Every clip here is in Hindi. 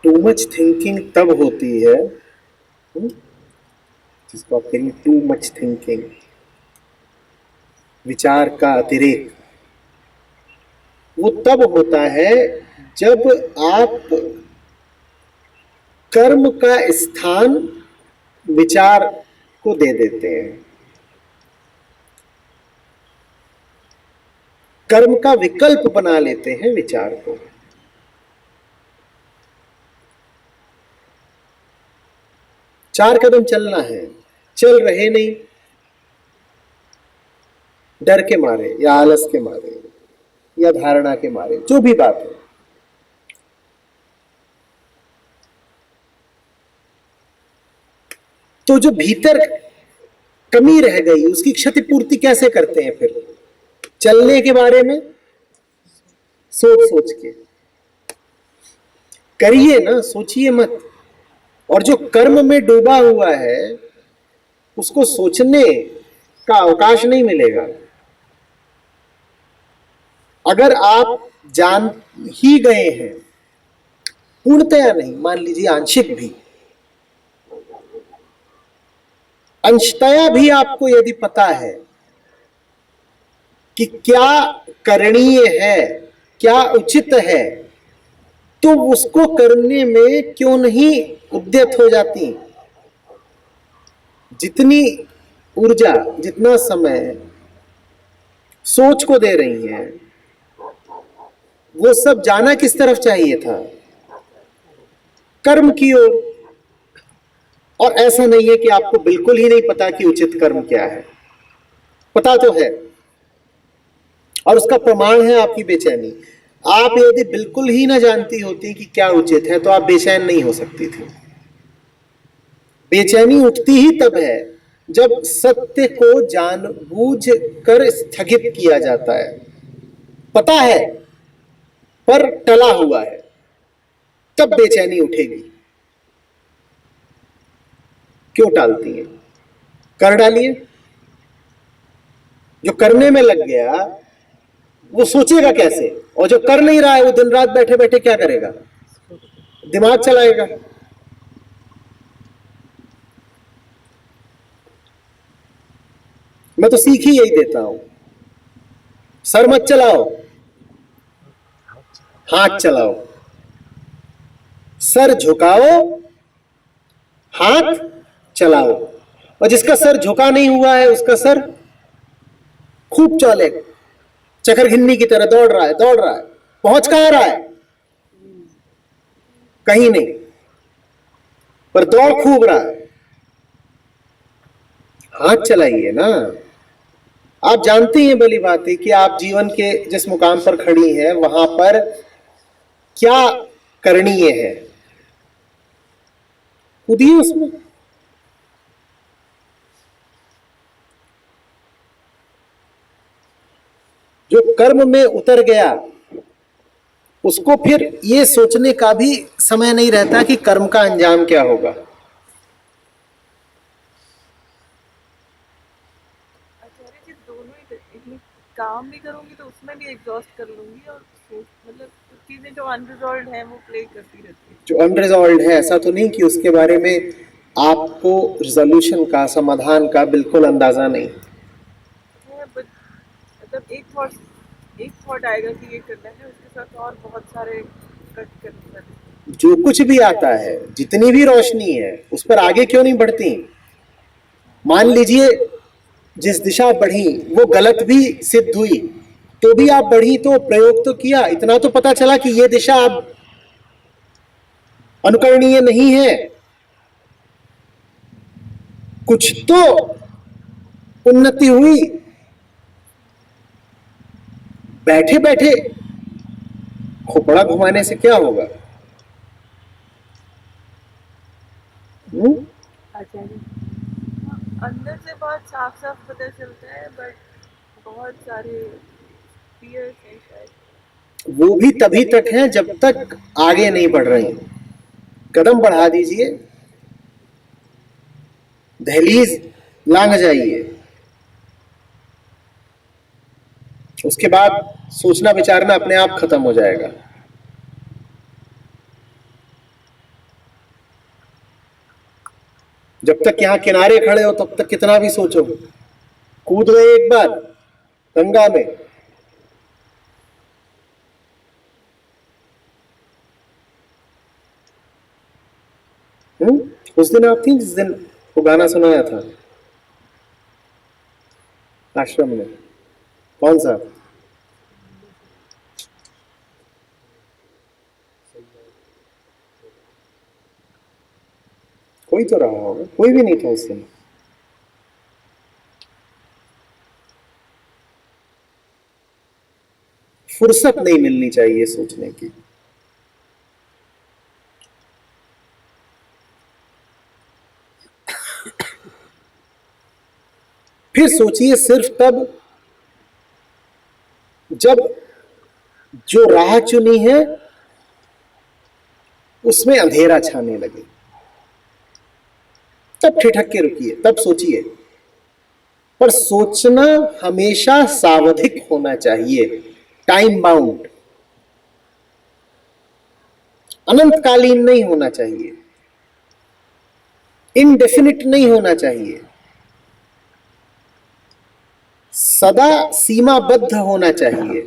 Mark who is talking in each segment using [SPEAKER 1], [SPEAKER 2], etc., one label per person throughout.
[SPEAKER 1] टू मच थिंकिंग तब होती है, जिसको आप कहेंगे टू मच थिंकिंग, विचार का अतिरेक, वो तब होता है जब आप कर्म का स्थान विचार को दे देते हैं, कर्म का विकल्प बना लेते हैं विचार को। चार कदम चलना है, चल रहे नहीं, डर के मारे या आलस के मारे या धारणा के मारे, जो भी बात है। तो जो भीतर कमी रह गई उसकी क्षतिपूर्ति कैसे करते हैं फिर? चलने के बारे में सोच सोच के करिए ना, सोचिए मत। और जो कर्म में डूबा हुआ है उसको सोचने का अवकाश नहीं मिलेगा। अगर आप जान ही गए हैं, पूर्णतया नहीं, मान लीजिए आंशिक भी, अंशतया भी आपको यदि पता है कि क्या करणीय है, क्या उचित है, तो उसको करने में क्यों नहीं उद्यत हो जाती? जितनी ऊर्जा, जितना समय सोच को दे रही हैं, वो सब जाना किस तरफ चाहिए था? कर्म की ओर। और ऐसा नहीं है कि आपको बिल्कुल ही नहीं पता कि उचित कर्म क्या है, पता तो है, और उसका प्रमाण है आपकी बेचैनी। आप यदि बिल्कुल ही ना जानती होती कि क्या उचित है तो आप बेचैन नहीं हो सकती थी। बेचैनी उठती ही तब है जब सत्य को जानबूझ कर स्थगित किया जाता है, पता है पर टला हुआ है, तब बेचैनी उठेगी। क्यों टालती है? कर डालिए। जो करने में लग गया वो सोचेगा कैसे, और जो कर नहीं रहा है वो दिन रात बैठे बैठे क्या करेगा? दिमाग चलाएगा। मैं तो सीख ही यही देता हूं, सर मत चलाओ, हाथ चलाओ। सर झुकाओ, हाथ चलाओ। और जिसका सर झुका नहीं हुआ है उसका सर खूब चले, चकरघिन्नी की तरह दौड़ रहा है, दौड़ रहा है। पहुंच कहां रहा है? कहीं नहीं, पर दौड़ खूब रहा है। हाथ चलाइए ना। आप जानती हैं भली बात है कि आप जीवन के जिस मुकाम पर खड़ी हैं वहां पर क्या करणीय है, कूदिए उसमें। जो कर्म में उतर गया उसको फिर ये सोचने का भी समय नहीं रहता कि कर्म का अंजाम क्या होगा।
[SPEAKER 2] काम भी करूंगी तो उसमें भी एग्जॉस्ट कर लूंगी, और मतलब चीजें जो अनरिजॉल्व हैं वो प्ले करती रहती है।
[SPEAKER 1] जो अनरिजॉल्व है ऐसा तो नहीं कि उसके बारे में आपको रिजोल्यूशन का, समाधान का बिल्कुल अंदाजा नहीं।
[SPEAKER 2] बट मतलब एक थॉट आएगा कि ये करना है, उसके साथ और बहुत सारे कट करने वाले।
[SPEAKER 1] जो कुछ भी आता है, जितनी भी रोशनी है, उस पर आगे क्यों नहीं बढ़ती? मान लीजिए जिस दिशा बढ़ी वो गलत भी सिद्ध हुई, तो भी आप बढ़ी, तो प्रयोग तो किया, इतना तो पता चला कि ये दिशा अब अनुकरणीय नहीं है, कुछ तो उन्नति हुई। बैठे बैठे खोपड़ा घुमाने से क्या होगा?
[SPEAKER 2] आचार्य, अंदर से बहुत साफ साफ पता चलता है, बट बहुत सारे फियर्स हैं शायद।
[SPEAKER 1] वो भी तभी तक है जब तक आगे नहीं बढ़ रही। कदम बढ़ा दीजिए, दहलीज लांघ जाइए, उसके बाद सोचना विचारना अपने आप खत्म हो जाएगा। जब तक यहाँ किनारे खड़े हो तब तक कितना भी सोचो, कूद गए एक बार गंगा में, उस दिन आप थी जिस दिन वो गाना सुनाया था आश्रम में? कौन सा? कोई तो रहा होगा, कोई भी नहीं था उस दिन। फुर्सत नहीं मिलनी चाहिए सोचने की। फिर सोचिए सिर्फ तब जब जो राह चुनी है उसमें अंधेरा छाने लगे, तब ठिठक के रुकिए, तब सोचिए। पर सोचना हमेशा सावधिक होना चाहिए, टाइम बाउंड, अनंतकालीन नहीं होना चाहिए, इनडेफिनिट नहीं होना चाहिए, सदा सीमाबद्ध होना चाहिए।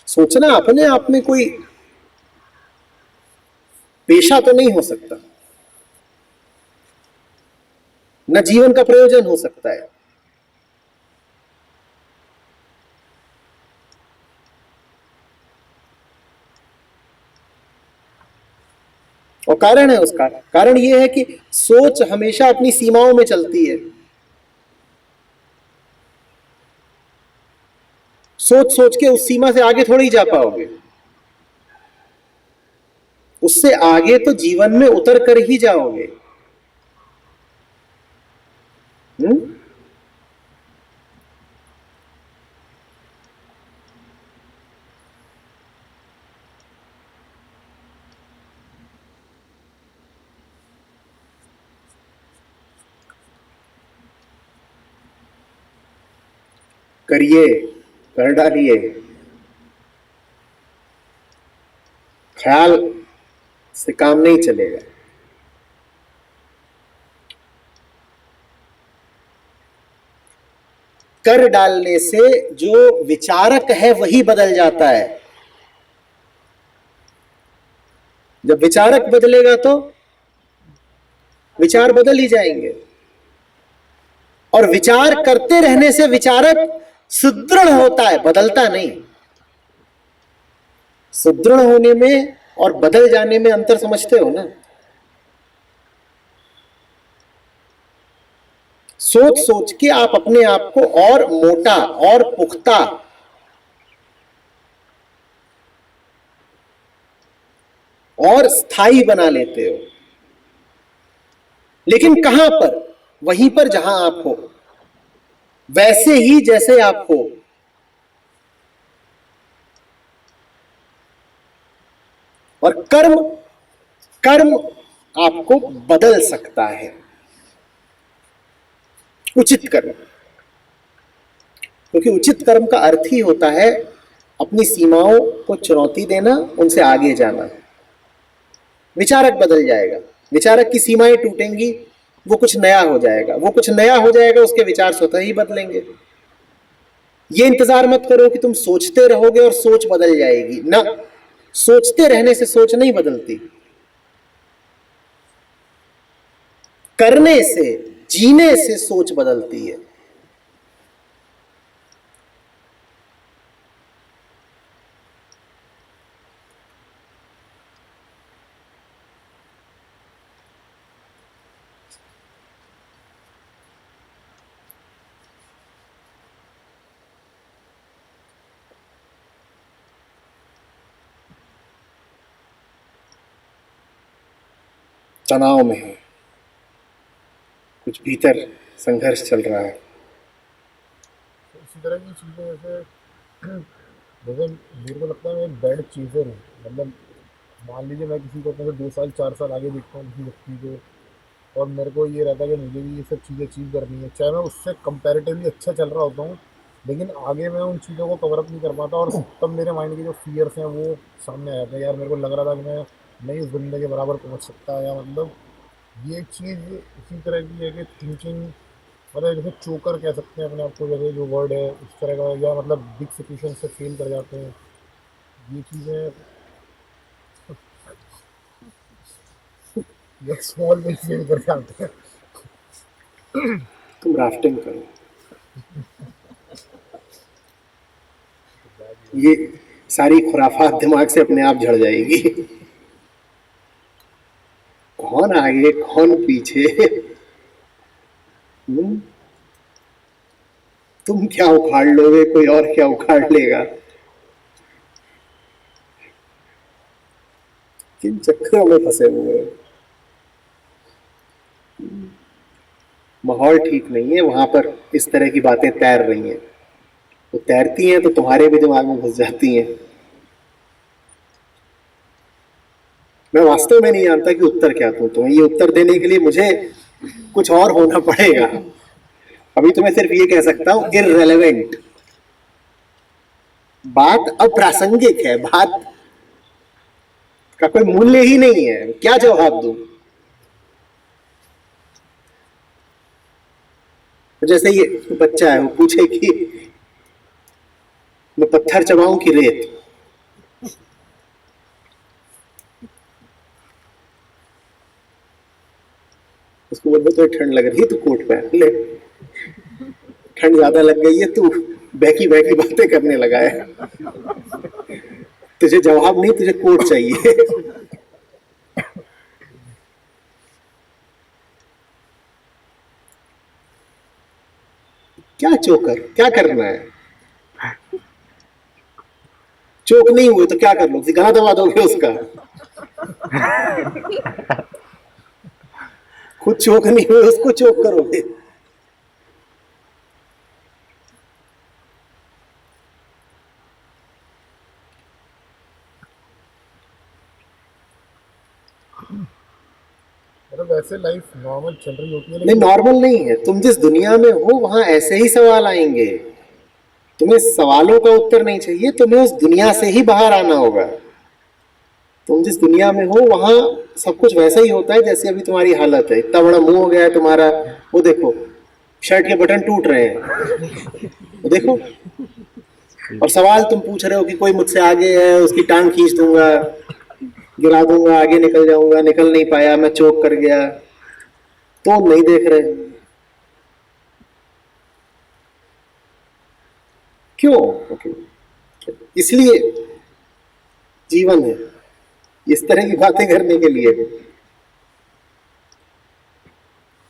[SPEAKER 1] सोचना अपने आप में कोई पेशा तो नहीं हो सकता, न जीवन का प्रयोजन हो सकता है। और कारण है, उसका कारण यह है कि सोच हमेशा अपनी सीमाओं में चलती है। सोच सोच के उस सीमा से आगे थोड़ी जा पाओगे, उससे आगे तो जीवन में उतर कर ही जाओगे। करिए, कर डालिए, ख्याल से काम नहीं चलेगा। कर डालने से जो विचारक है वही बदल जाता है। जब विचारक बदलेगा तो विचार बदल ही जाएंगे, और विचार करते रहने से विचारक सुदृढ़ होता है, बदलता नहीं। सुदृढ़ होने में और बदल जाने में अंतर समझते हो ना? सोच सोच के आप अपने आप को और मोटा और पुख्ता और स्थायी बना लेते हो, लेकिन कहां पर? वहीं पर जहां आप हो, वैसे ही जैसे आप हो। और कर्म, कर्म आपको बदल सकता है, उचित कर्म। क्योंकि उचित कर्म का अर्थ ही होता है अपनी सीमाओं को चुनौती देना, उनसे आगे जाना। विचारक बदल जाएगा, विचारक की सीमाएं टूटेंगी, वो कुछ नया हो जाएगा, वो कुछ नया हो जाएगा, उसके विचार स्वतः ही बदलेंगे। ये इंतजार मत करो कि तुम सोचते रहोगे और सोच बदल जाएगी ना। सोचते रहने से सोच नहीं बदलती, करने से, जीने से सोच बदलती है। तनाव में है, कुछ भीतर संघर्ष चल रहा है।
[SPEAKER 3] इसी तरह की चीज़ें जैसे जैसे मेरे को लगता है मैं एक बैड चीज़र हूँ। मतलब मान लीजिए मैं किसी को अपने से 2 साल 4 साल आगे देखता हूँ किसी व्यक्ति को, और मेरे को ये रहता है कि मुझे भी ये सब चीज़ें अचीव करनी है, चाहे मैं उससे कंपैरेटिवली अच्छा चल रहा होता हूँ, लेकिन आगे मैं उन चीज़ों को कवर अप नहीं कर पाता, और तब मेरे माइंड के जो फियर्स हैं वो सामने आ जाते हैं। यार मेरे को लग रहा था कि मैं नहीं उस बंदे के बराबर पहुंच सकता, या मतलब ये चीज़ इसी तरह की है कि थिंकिंग, मतलब जैसे चोकर कह सकते हैं अपने आप को, जैसे जो वर्ड है इस तरह का, या मतलब बिग सिचुएशन से फेल कर जाते हैं, ये चीज़ें, या स्मॉल में फेल कर जाते हैं।
[SPEAKER 1] तुम राफ्टिंग करो, ये सारी खुराफात दिमाग से अपने आप झड़ जाएगी। कौन आगे कौन पीछे, हम्म? तुम क्या उखाड़ लोगे, कोई और क्या उखाड़ लेगा। किन चक्करों में फंसे हुए हो। माहौल ठीक नहीं है वहां पर, इस तरह की बातें तैर रही हैं। वो तैरती हैं तो तुम्हारे भी दिमाग में घुस जाती हैं। मैं वास्तव में नहीं जानता कि उत्तर क्या दूं तुम्हें। ये उत्तर देने के लिए मुझे कुछ और होना पड़ेगा। अभी तो मैं सिर्फ ये कह सकता हूं इररेलेवेंट, बात अप्रासंगिक है, बात का कोई मूल्य ही नहीं है, क्या जवाब दूं। जैसे ये बच्चा है, वो पूछे कि मैं पत्थर चबाऊं कि रेत, उसको बोल तो ठंड लग रही है तो कोट पहन ले, ठंड ज्यादा लग गई है तू बहकी बहकी बातें करने लगा है, तुझे जवाब नहीं, तुझे कोट चाहिए। क्या चोकर, क्या करना है। चोक नहीं हुए तो क्या कर लो, गला दबा दोगे उसका। खुद चोक नहीं हुए उसको चोक करोगे।
[SPEAKER 3] मतलब वैसे लाइफ नॉर्मल चल रही होती है,
[SPEAKER 1] नहीं,
[SPEAKER 3] लेकिन
[SPEAKER 1] नॉर्मल नहीं है। तुम जिस दुनिया में हो वहां ऐसे ही सवाल आएंगे। तुम्हें सवालों का उत्तर नहीं चाहिए, तुम्हें उस दुनिया से ही बाहर आना होगा। तुम जिस दुनिया में हो वहां सब कुछ वैसा ही होता है जैसे अभी तुम्हारी हालत है। इतना बड़ा मुंह हो गया है तुम्हारा, वो देखो शर्ट के बटन टूट रहे हैं, वो देखो। और सवाल तुम पूछ रहे हो कि कोई मुझसे आगे है, उसकी टांग खींच दूंगा, गिरा दूंगा, आगे निकल जाऊंगा, निकल नहीं पाया, मैं चोक कर गया। तो नहीं देख रहे, क्यों? इसलिए जीवन है, इस तरह की बातें करने के लिए।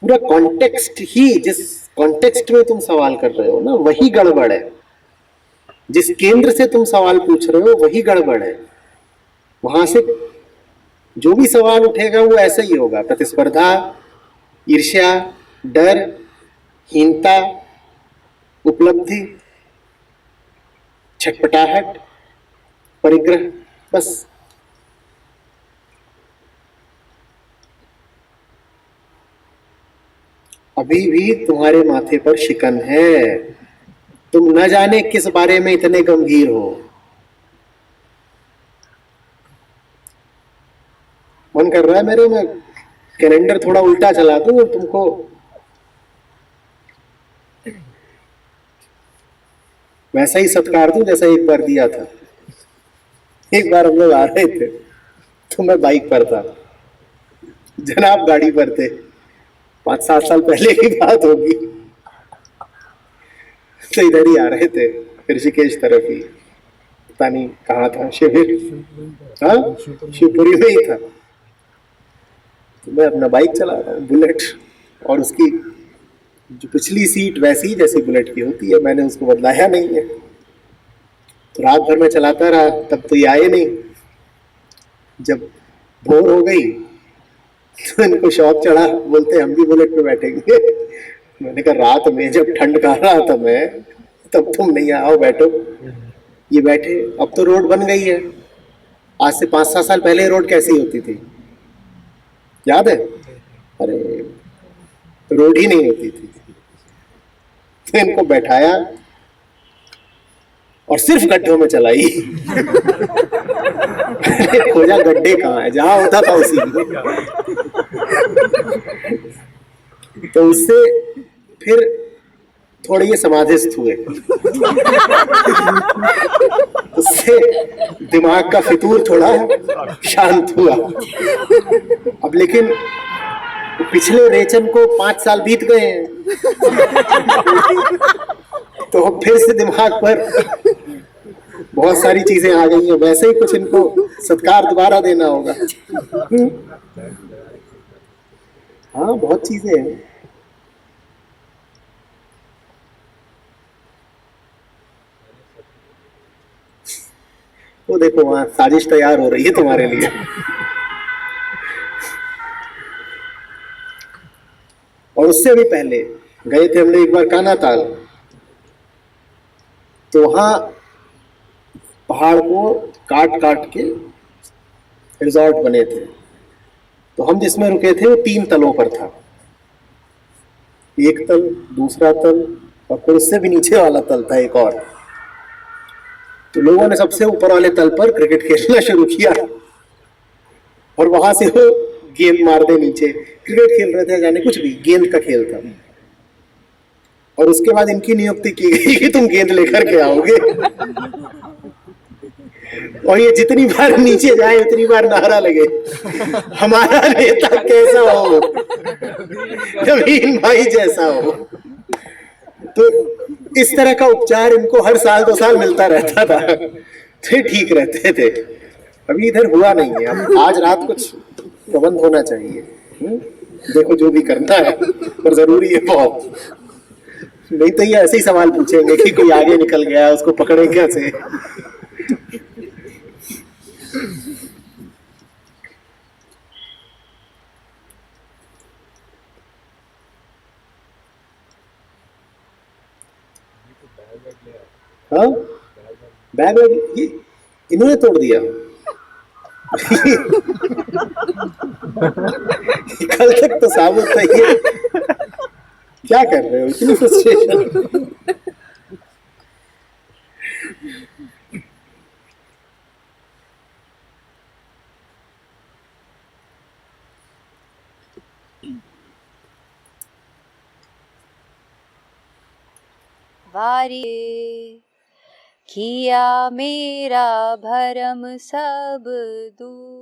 [SPEAKER 1] पूरा कॉन्टेक्स्ट ही, जिस कॉन्टेक्स्ट में तुम सवाल कर रहे हो ना, वही गड़बड़ है। जिस केंद्र से तुम सवाल पूछ रहे हो वही गड़बड़ है। वहां से जो भी सवाल उठेगा वो ऐसा ही होगा, प्रतिस्पर्धा, ईर्ष्या, डर, हीनता, उपलब्धि, छटपटाहट, परिग्रह, बस। अभी भी तुम्हारे माथे पर शिकन है, तुम न जाने किस बारे में इतने गंभीर हो। मन कर रहा है मेरे में कैलेंडर थोड़ा उल्टा चला दूं और तुमको वैसा ही सत्कार दूं जैसा एक बार दिया था। एक बार हम लोग आ रहे थे तो मैं बाइक पर था, जनाब गाड़ी पर थे। 5-7 साल पहले की बात होगी। तो इधर ही आ रहे थे, ऋषिकेश तरफ ही, पता नहीं कहाँ था शिविर, हाँ शिवपुरी में ही था। तो मैं अपना बाइक चला रहा हूँ, बुलेट, और उसकी जो पिछली सीट वैसी ही जैसी बुलेट की होती है, मैंने उसको बदलाया नहीं है। तो रात भर मैं चलाता रहा, तब तो ये आए नहीं। जब भोर हो गई तो इनको शौक चढ़ा, बोलते हम भी बुलेट पे बैठेंगे। मैंने कहा रात में जब ठंड खा रहा था मैं, तब तुम नहीं आओ बैठो। ये बैठे। अब तो रोड बन गई है, आज से 5-7 साल पहले रोड कैसी होती थी याद है? अरे रोड ही नहीं होती थी। तो इनको बैठाया, और सिर्फ गड्ढों में चलाई। खोजा गड्ढे कहाँ है, जहां होता था उसी में। तो उससे फिर थोड़े ये समाधिस्थ हुए। उससे दिमाग का फितूर थोड़ा शांत हुआ। अब लेकिन पिछले रेचन को 5 साल बीत गए हैं, तो अब फिर से दिमाग पर बहुत सारी चीजें आ गई हैं। वैसे ही कुछ इनको सत्कार दोबारा देना होगा। हाँ, बहुत चीजें हैं। वो देखो वहां साजिश तैयार हो रही है तुम्हारे लिए। और उससे भी पहले गए थे हमने एक बार काना ताल, तो वहां पहाड़ को काट काट के रिजॉर्ट बने थे। तो हम जिसमें रुके थे वो 3 तलों पर था। एक तल, दूसरा तल, और फिर उससे भी नीचे वाला तल था एक और। तो लोगों ने सबसे ऊपर वाले तल पर क्रिकेट खेलना शुरू किया, और वहां से वो गेंद मार दे नीचे। क्रिकेट खेल रहे थे, जाने कुछ भी, गेंद का खेल था। और उसके बाद इनकी नियुक्ति की गई कि तुम गेंद लेकर के आओगे, और ये जितनी बार नीचे जाए उतनी बार नारा लगे, हमारा नेता कैसा हो, नवीन भाई जैसा हो। तो इस तरह का उपचार इनको हर साल 2 साल मिलता रहता था, तो ठीक रहते थे। अभी इधर हुआ नहीं है। अब आज रात कुछ प्रबंध होना चाहिए। देखो जो भी करना है, पर जरूरी है बहुत। नहीं तो ये ऐसे ही सवाल पूछेंगे कि कोई आगे निकल गया, उसको पकड़े कैसे। हाँ, बैग ये इन्होंने तोड़ दिया। कल तक तो साबुत था ये, क्या कर रहे हो, इतनी फ्रस्ट्रेशन।
[SPEAKER 4] वारी किया मेरा भरम सब दूर।